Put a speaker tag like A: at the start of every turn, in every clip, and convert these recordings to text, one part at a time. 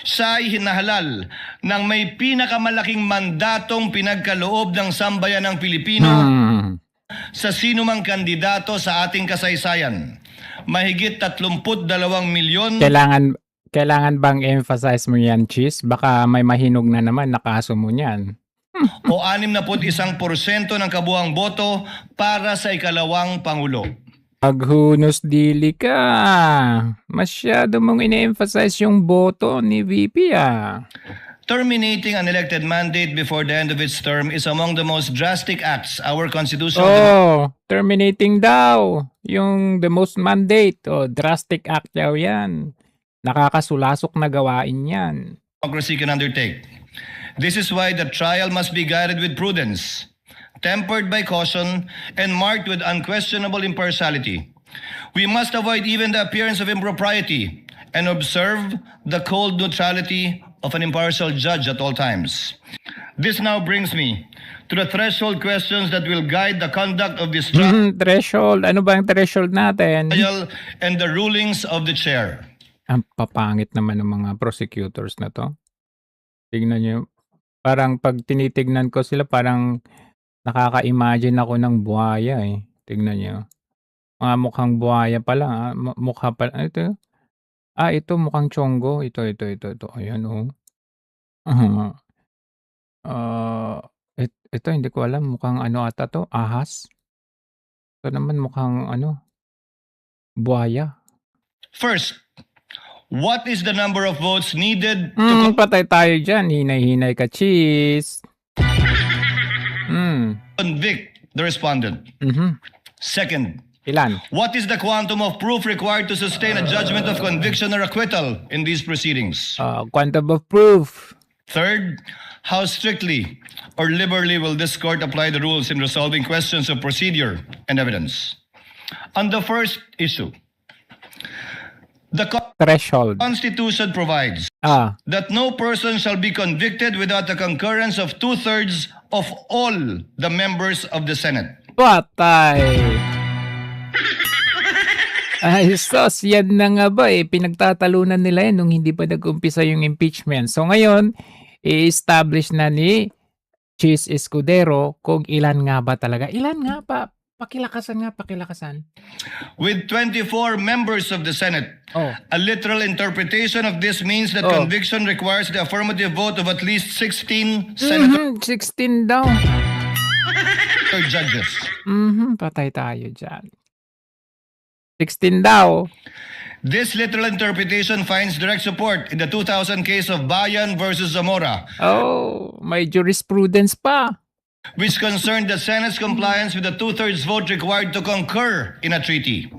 A: Siya ay hinahalal ng may pinakamalaking mandatong pinagkaloob ng sambayanang Pilipino sa sinumang kandidato sa ating kasaysayan. Mahigit 32 milyon.
B: Kailangan bang emphasize mo yan, Cheese? Baka may mahinog na naman na kaso mo niyan.
A: O 61% ng kabuang boto para sa ikalawang Pangulo.
B: Paghunos dili ka. Masyado mong ine-emphasize yung boto ni VP
A: Terminating an elected mandate before the end of its term is among the most drastic acts our constitutional
B: terminating daw. Yung the most mandate. Drastic act daw yan. Nakakasulasok na gawain yan.
A: democracy can undertake. This is why the trial must be guided with prudence, tempered by caution, and marked with unquestionable impartiality. We must avoid even the appearance of impropriety and observe the cold neutrality of an impartial judge at all times. This now brings me to the threshold questions that will guide the conduct of this trial
B: Threshold. Ano ba ang threshold natin?
A: and the rulings of the chair.
B: Ang papangit naman ng mga prosecutors na to. Tignan nyo. Parang pag tinitignan ko sila, parang nakaka-imagine ako ng buhaya eh. Tignan nyo. Mga mukhang buhaya pala. Mukha pala. Ito. Ito mukhang chongo. Ito. Ayan ito hindi ko alam. Mukhang ano ata to? Ahas. Ito naman mukhang buhaya.
A: First, what is the number of votes needed to
B: Patay tayo dyan. Hinay-hinay ka, Cheese.
A: convict the respondent? Second,
B: Ilan?
A: what is the quantum of proof required to sustain a judgment of conviction or acquittal in these proceedings?
B: Quantum of proof.
A: Third, how strictly or liberally will this court apply the rules in resolving questions of procedure and evidence? On the first issue, the
B: Threshold.
A: Constitution provides that no person shall be convicted without the concurrence of 2/3 of all the members of the Senate.
B: Patay. Ay, sos, yan na nga ba pinagtatalunan nila yan nung hindi pa nag-umpisa yung impeachment. So ngayon, i-establish na ni Cheese Escudero kung ilan nga ba talaga. Ilan nga pa? Pakilakasan.
A: With 24 members of the Senate, a literal interpretation of this means that conviction requires the affirmative vote of at least 16 senators
B: 16 daw.
A: or judges.
B: Patay tayo dyan. 16 daw.
A: This literal interpretation finds direct support in the 2000 case of Bayan versus Zamora,
B: May jurisprudence pa.
A: which concerned the Senate's compliance with the 2/3 vote required to concur in a treaty.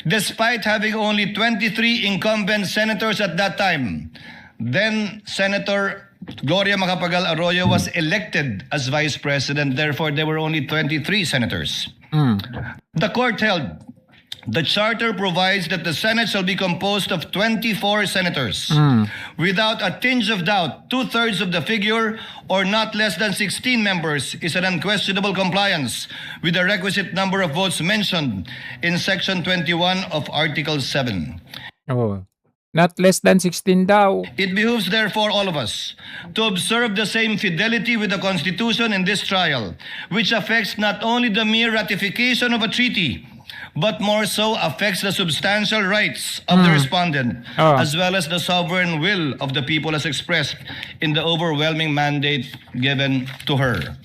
A: Despite having only 23 incumbent senators at that time, then Senator Gloria Macapagal Arroyo was elected as vice president. Therefore, there were only 23 senators. The court held the charter provides that the Senate shall be composed of 24 senators. Without a tinge of doubt, 2/3 of the figure, or not less than 16 members, is an unquestionable compliance with the requisite number of votes mentioned in Section 21 of Article 7.
B: Not less than 16 daw.
A: It behooves therefore all of us to observe the same fidelity with the Constitution in this trial, which affects not only the mere ratification of a treaty, but more so affects the substantial rights of the respondent, as well as the sovereign will of the people as expressed in the overwhelming mandate given to her.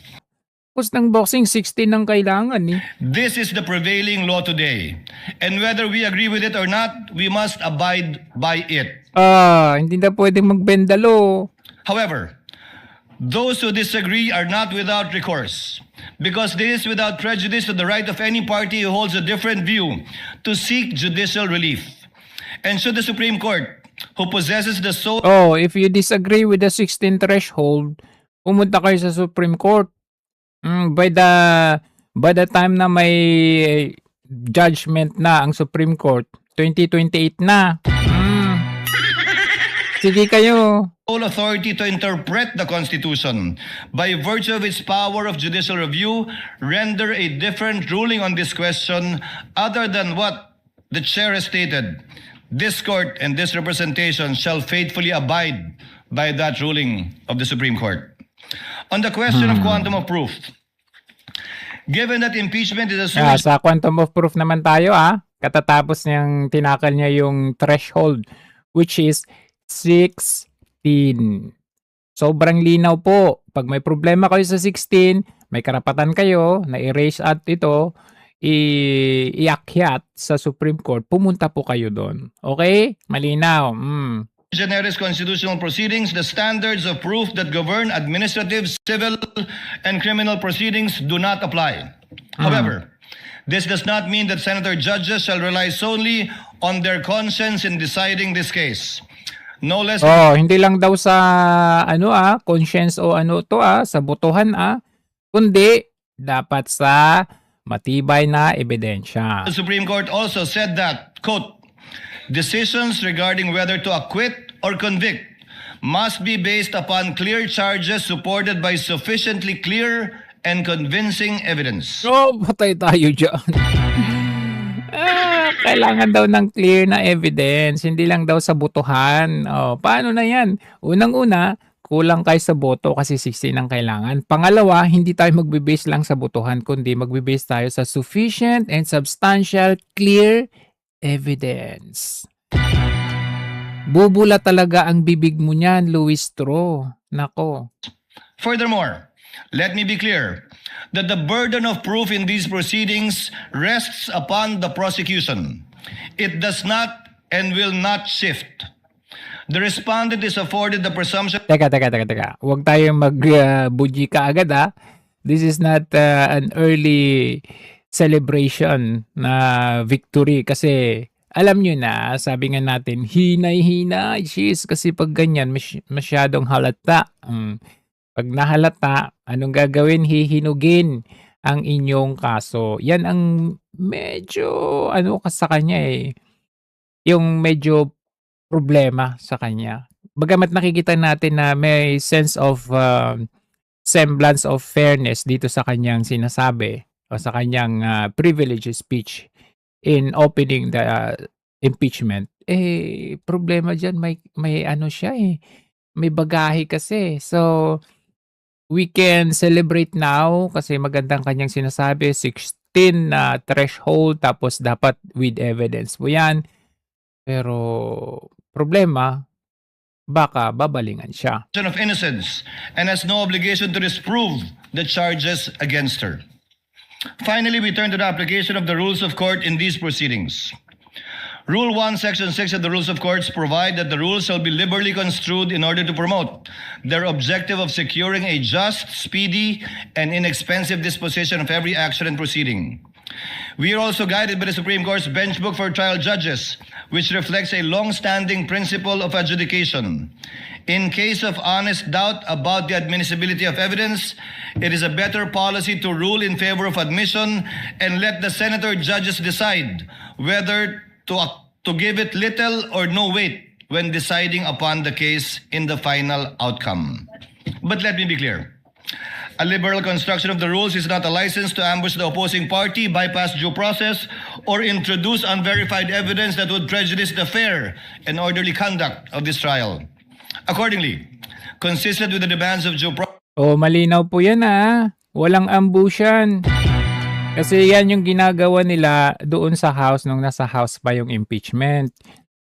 B: Tapos ng boxing, 16 ang kailangan
A: This is the prevailing law today, and whether we agree with it or not, we must abide by it.
B: Hindi na pwedeng magbendalo.
A: However, those who disagree are not without recourse, because this is without prejudice to the right of any party who holds a different view to seek judicial relief. And should the Supreme Court, who possesses the sole
B: If you disagree with the 16 threshold, pumunta kayo sa Supreme Court. By the time na may judgment na ang Supreme Court, 2028 na. Sige kayo.
A: authority to interpret the Constitution, by virtue of its power of judicial review, render a different ruling on this question other than what the chair has stated. this court and this representation shall faithfully abide by that ruling of the Supreme Court. On the question of quantum of proof, given that impeachment is a
B: Sa quantum of proof naman tayo katatapos niyang tinakal niya yung threshold which is 16. Sobrang linaw po. Pag may problema kayo sa 16, may karapatan kayo na i-raise at ito, iakyat sa Supreme Court, pumunta po kayo doon. Okay? Malinaw.
A: generis constitutional proceedings, the standards of proof that govern administrative, civil, and criminal proceedings do not apply. However, this does not mean that senator judges shall rely solely on their conscience in deciding this case. No less
B: hindi lang daw sa conscience o sa botohan kundi dapat sa matibay na ebidensya.
A: the Supreme Court also said that, quote, decisions regarding whether to acquit or convict must be based upon clear charges supported by sufficiently clear and convincing evidence.
B: Patay tayo dyan. Kailangan daw ng clear na evidence, hindi lang daw sa botohan. Paano na yan? Unang-una, kulang kayo sa boto kasi 16 ang kailangan. Pangalawa, hindi tayo magbe-base lang sa botohan, kundi magbe-base tayo sa sufficient and substantial clear evidence. Bubula talaga ang bibig mo niyan, Luis Tro. Nako.
A: Furthermore, let me be clear that the burden of proof in these proceedings rests upon the prosecution. It does not and will not shift. The respondent is afforded the presumption.
B: Teka. Huwag tayong mag-buji ka agad This is not an early celebration na victory kasi alam nyo na, sabi nga natin, hinay-hinay, jeez, kasi pag ganyan, masyadong halata. Pag nahalata, anong gagawin? Hihinugin ang inyong kaso. Yan ang medyo, sa kanya yung medyo problema sa kanya. Bagamat nakikita natin na may sense of semblance of fairness dito sa kanyang sinasabi o sa kanyang privileged speech in opening the impeachment, problema dyan, may siya may bagahe kasi. So, we can celebrate now kasi magandang kanyang sinasabi, 16 na threshold, tapos dapat with evidence po yan. Pero, problema, baka babalingan siya.
A: Of innocence and has no obligation to disprove the charges against her. Finally, we turn to the application of the rules of court in these proceedings. Rule 1, Section 6 of the Rules of Courts provide that the rules shall be liberally construed in order to promote their objective of securing a just, speedy, and inexpensive disposition of every action and proceeding. We are also guided by the Supreme Court's Bench Book for Trial Judges, which reflects a long-standing principle of adjudication. In case of honest doubt about the admissibility of evidence, it is a better policy to rule in favor of admission and let the senator judges decide whether to give it little or no weight when deciding upon the case in the final outcome. But let me be clear. A liberal construction of the rules is not a license to ambush the opposing party, bypass due process, or introduce unverified evidence that would prejudice the fair and orderly conduct of this trial. Accordingly, consistent with the demands of due process.
B: Malinaw po yan Walang ambusyan. Kasi yan yung ginagawa nila doon sa House nung nasa House pa yung impeachment.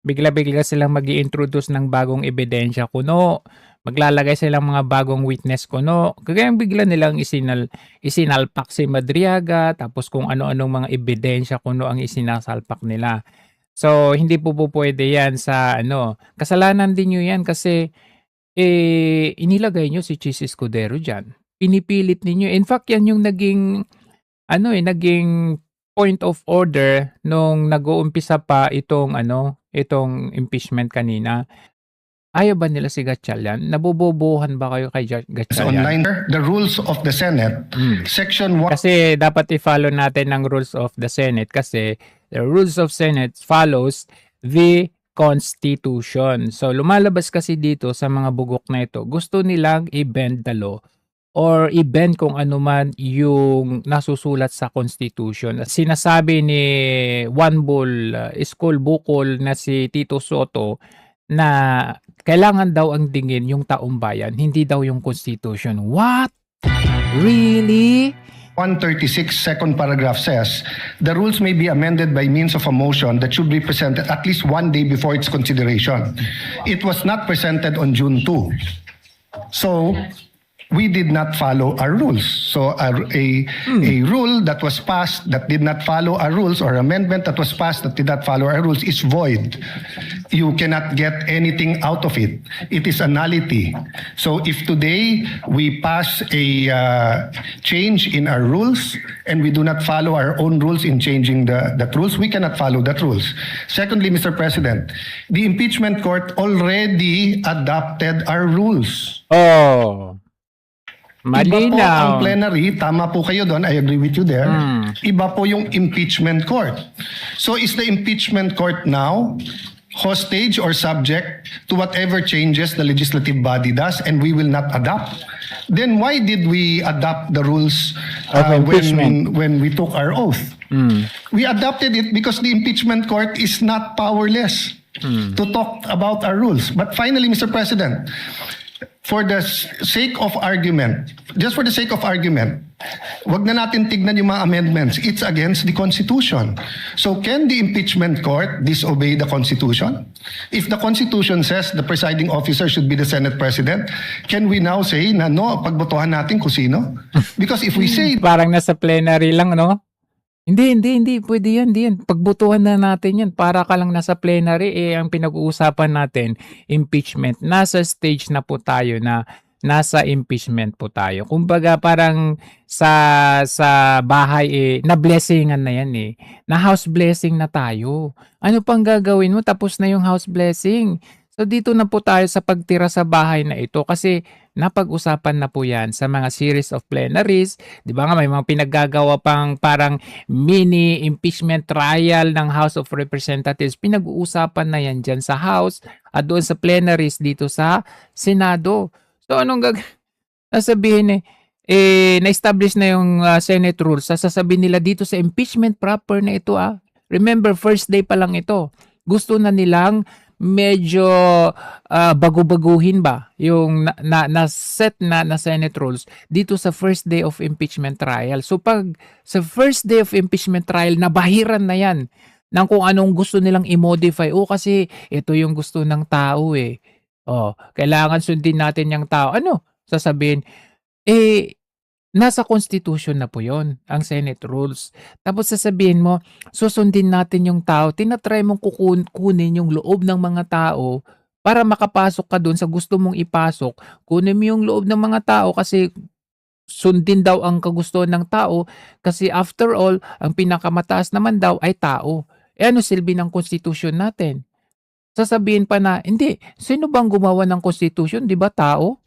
B: Bigla-bigla silang mag-i-introduce ng bagong ebidensya kuno. Maglalagay silang mga bagong witness kuno. Kaya bigla nilang isinalpak si Madriaga, tapos kung ano-anong mga ebidensya kuno ang isinasalpak nila. So, hindi po pwede yan sa kasalanan din nyo yan kasi inilagay nyo si Chis Escudero dyan. Pinipilit ninyo. In fact, yan yung naging point of order nung nag-uumpisa pa itong impeachment kanina. Ayaw ba nila si Gatchalian? Nabobobohan ba kayo kay Gatchalian?
C: Online, the rules of the Senate, Section 1.
B: Kasi dapat i-follow natin ang rules of the Senate kasi the rules of Senate follows the Constitution. So lumalabas kasi dito sa mga bugok na ito, gusto nilang i-bend the law or i-bend kung ano man yung nasusulat sa Constitution. At sinasabi ni One Bull Iskol Bukol na si Tito Soto na kailangan daw ang dingin yung taong bayan, hindi daw yung Constitution. What? Really?
C: 136 second paragraph says, the rules may be amended by means of a motion that should be presented at least 1 day before its consideration. It was not presented on June 2. So, we did not follow our rules. So a rule that was passed that did not follow our rules, or amendment that was passed that did not follow our rules, is void. You cannot get anything out of it. It is a nullity. So if today we pass a change in our rules and we do not follow our own rules in changing that rules, we cannot follow that rules. Secondly, Mr. President, the impeachment court already adopted our rules.
B: Oh.
C: Iba po ang
B: Malinaw.
C: plenary, tama po kayo doon, I agree with you there. Iba po yung impeachment court. So is the impeachment court now hostage or subject to whatever changes the legislative body does, and we will not adopt? Then why did we adopt the rules
B: Of impeachment.
C: when we took our oath? We adopted it because the impeachment court is not powerless to talk about our rules. But finally, Mr. President, for the sake of argument, just for the sake of argument, wag na natin tignan yung mga amendments. It's against the Constitution. So can the impeachment court disobey the Constitution? If the Constitution says the presiding officer should be the Senate President, can we now say na no, pagbotohan natin kung sino? Because if we say
B: Parang nasa plenary lang, no? Hindi. Pwede yan, hindi yan. Pagbutuhan na natin yan. Para ka lang nasa plenary, ang pinag-uusapan natin, impeachment. Nasa stage na po tayo na nasa impeachment po tayo. Kumbaga parang sa bahay, na-blessingan na yan eh. Na house blessing na tayo. Ano pang gagawin mo? Tapos na yung house blessing. So dito na po tayo sa pagtira sa bahay na ito kasi napag-usapan na po yan sa mga series of plenaries. Di ba nga may mga pinaggagawa pang parang mini impeachment trial ng House of Representatives. Pinag-uusapan na yan dyan sa House at doon sa plenaries dito sa Senado. So anong sasabihin na-establish na yung Senate rules. Sasabihin nila dito sa impeachment proper na ito Remember, first day pa lang ito. Gusto na nilang medyo bago-baguhin ba yung na-set na Senate rules dito sa first day of impeachment trial. So pag sa first day of impeachment trial, nabahiran na yan ng kung anong gusto nilang i-modify. Kasi ito yung gusto ng tao kailangan sundin natin yung tao. Ano? Sasabihin, nasa Constitution na po yon ang Senate rules. Tapos sasabihin mo, susundin natin yung tao. Tinatry mong kunin yung loob ng mga tao para makapasok ka doon sa gusto mong ipasok. Kunin mo yung loob ng mga tao kasi sundin daw ang kagustuhan ng tao kasi after all, ang pinakamataas naman daw ay tao. Ano silbi ng Constitution natin? Sasabihin pa na, hindi, sino bang gumawa ng Constitution? Di ba tao?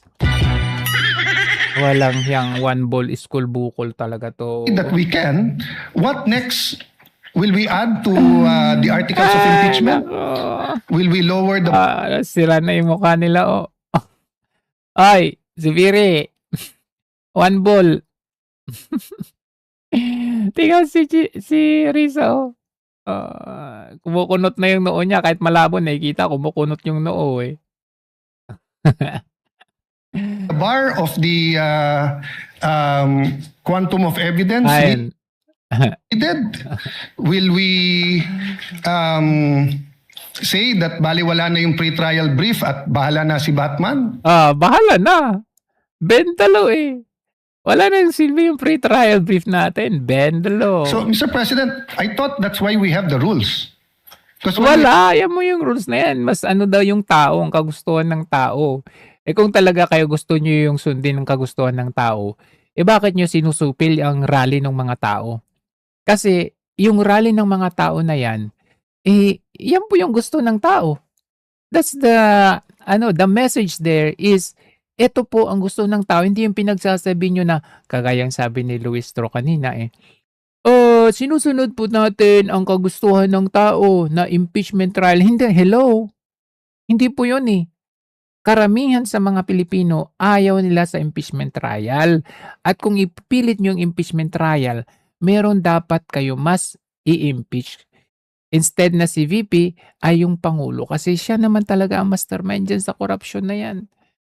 B: Walang yang One Bull Iskol Bukol talaga to.
C: that we can, what next? Will we add to the articles of impeachment? Will we lower the...
B: Sira na yung mukha nila, Ay, si Viri. One Bull. Tingnan si Risa, kumukunot na yung noo niya. Kahit malabo, nakikita, kumukunot yung noo,
C: The bar of the quantum of evidence
B: Ayun.
C: needed? Will we say that baliwala na yung pre-trial brief at bahala na si Batman?
B: Bahala na. Bendalo Wala nang silbi yung pre-trial brief natin. Bendalo.
C: So, Mr. President, I thought that's why we have the rules. Because
B: Wala. Yan mo yung rules na yan. Mas ano daw yung tao, ang kagustuhan ng tao. Kung talaga kayo gusto nyo yung sundin ng kagustuhan ng tao, bakit nyo sinusupil ang rally ng mga tao? Kasi yung rally ng mga tao na yan, yan po yung gusto ng tao. That's the message there is, ito po ang gusto ng tao, hindi yung pinagsasabi nyo na, kagayang sabi ni Luis Tro kanina sinusunod po natin ang kagustuhan ng tao na impeachment trial. Hindi, hello. Hindi po yun karamihan sa mga Pilipino ayaw nila sa impeachment trial. At kung ipipilit nyo yung impeachment trial, meron dapat kayo mas i-impeach. Instead na si VP ay yung Pangulo kasi siya naman talaga ang mastermind dyan sa korupsyon na yan.